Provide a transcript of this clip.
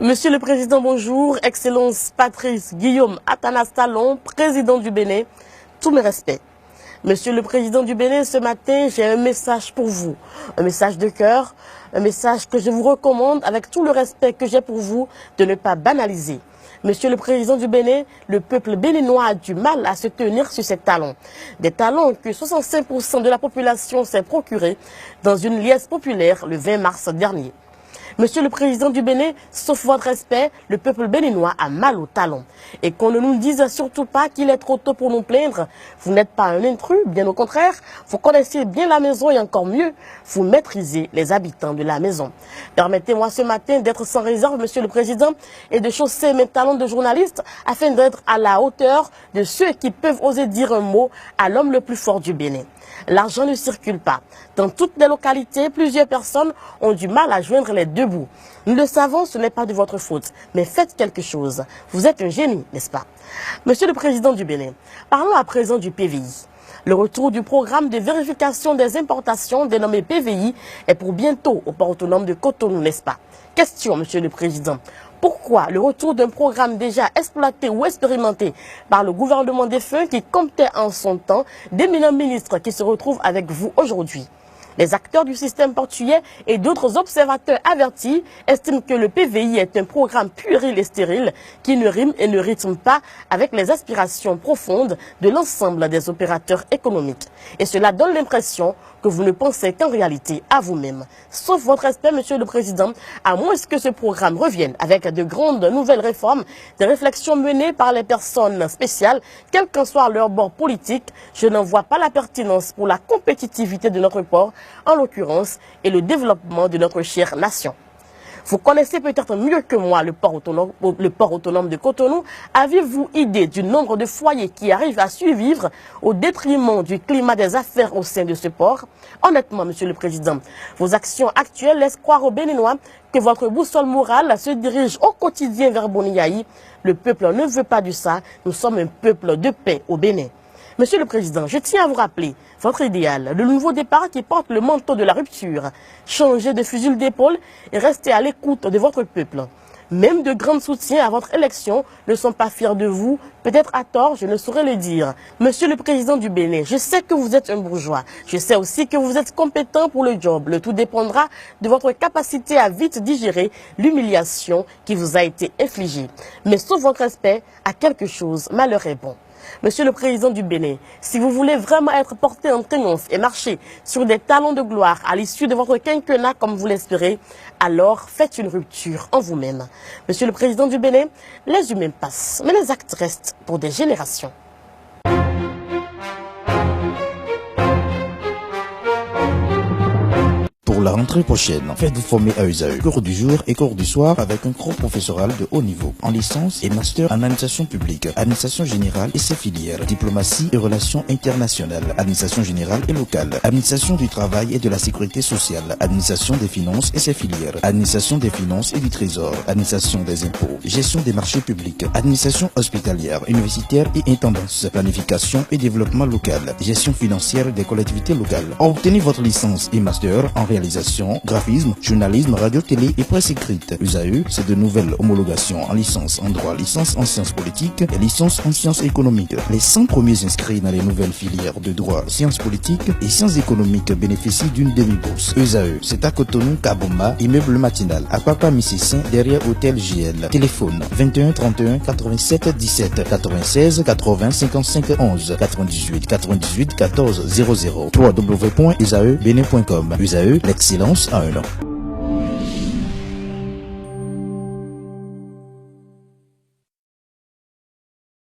Monsieur le Président, bonjour. Excellence Patrice Guillaume Athanas Talon, président du Bénin. Tous mes respects. Monsieur le Président du Bénin, ce matin, j'ai un message pour vous. Un message de cœur, un message que je vous recommande, avec tout le respect que j'ai pour vous, de ne pas banaliser. Monsieur le Président du Bénin, le peuple béninois a du mal à se tenir sur ses talons. Des talons que 65% de la population s'est procuré dans une liesse populaire le 20 mars dernier. Monsieur le Président du Bénin, sauf votre respect, le peuple béninois a mal aux talons. Et qu'on ne nous dise surtout pas qu'il est trop tôt pour nous plaindre. Vous n'êtes pas un intrus, bien au contraire. Vous connaissez bien la maison et encore mieux, vous maîtrisez les habitants de la maison. Permettez-moi ce matin d'être sans réserve, Monsieur le Président, et de chausser mes talons de journaliste afin d'être à la hauteur de ceux qui peuvent oser dire un mot à l'homme le plus fort du Bénin. L'argent ne circule pas. Dans toutes les localités, plusieurs personnes ont du mal à joindre les deux bouts. Nous le savons, ce n'est pas de votre faute, mais faites quelque chose. Vous êtes un génie, n'est-ce pas? Monsieur le Président du Bénin, parlons à présent du PVI. Le retour du programme de vérification des importations dénommé PVI est pour bientôt au port autonome de Cotonou, n'est-ce pas? Question, Monsieur le Président. Pourquoi le retour d'un programme déjà exploité ou expérimenté par le gouvernement défunt qui comptait en son temps d'éminents ministres qui se retrouvent avec vous aujourd'hui? Les acteurs du système portuaire et d'autres observateurs avertis estiment que le PVI est un programme puéril et stérile qui ne rime et ne rythme pas avec les aspirations profondes de l'ensemble des opérateurs économiques. Et cela donne l'impression que vous ne pensez qu'en réalité à vous-même. Sauf votre respect, Monsieur le Président, à moins que ce programme revienne avec de grandes nouvelles réformes, des réflexions menées par les personnes spéciales, quel qu'en soit leur bord politique, je n'en vois pas la pertinence pour la compétitivité de notre port, en l'occurrence, et le développement de notre chère nation. Vous connaissez peut-être mieux que moi le port autonome de Cotonou. Avez-vous idée du nombre de foyers qui arrivent à survivre au détriment du climat des affaires au sein de ce port? Honnêtement, Monsieur le Président, vos actions actuelles laissent croire aux Béninois que votre boussole morale se dirige au quotidien vers Boniaï. Le peuple ne veut pas de ça. Nous sommes un peuple de paix au Bénin. Monsieur le Président, je tiens à vous rappeler votre idéal, le nouveau départ qui porte le manteau de la rupture. Changez de fusil d'épaule et restez à l'écoute de votre peuple. Même de grands soutiens à votre élection ne sont pas fiers de vous, peut-être à tort, je ne saurais le dire. Monsieur le Président du Bénin, je sais que vous êtes un bourgeois. Je sais aussi que vous êtes compétent pour le job. Le tout dépendra de votre capacité à vite digérer l'humiliation qui vous a été infligée. Mais sauf votre respect, à quelque chose, malheur est bon. Monsieur le Président du Bénin, si vous voulez vraiment être porté en triomphe et marcher sur des talons de gloire à l'issue de votre quinquennat comme vous l'espérez, alors faites une rupture en vous-même. Monsieur le Président du Bénin, les humains passent, mais les actes restent pour des générations. Pour la rentrée prochaine, faites-vous former à USAE. Cours du jour et cours du soir avec un cours professoral de haut niveau, en licence et master en administration publique, administration générale et ses filières, diplomatie et relations internationales, administration générale et locale, administration du travail et de la sécurité sociale, administration des finances et ses filières, administration des finances et du trésor, administration des impôts, gestion des marchés publics, administration hospitalière, universitaire et intendance, planification et développement local, gestion financière des collectivités locales. Obtenez votre licence et master en réalisation, graphisme, journalisme, radio-télé et presse écrite. USAE, c'est de nouvelles homologations en licence en droit, licence en sciences politiques et licence en sciences économiques. Les 100 premiers inscrits dans les nouvelles filières de droit, sciences politiques et sciences économiques bénéficient d'une demi-bourse. USAE, c'est à Cotonou, Kabomba, immeuble matinal, à Papa Mississin, derrière hôtel JL. Téléphone 21 31 87 17 96 80 55 11 98 98 14 00 www.usaebenin.com. USAE, l'excellence à un an.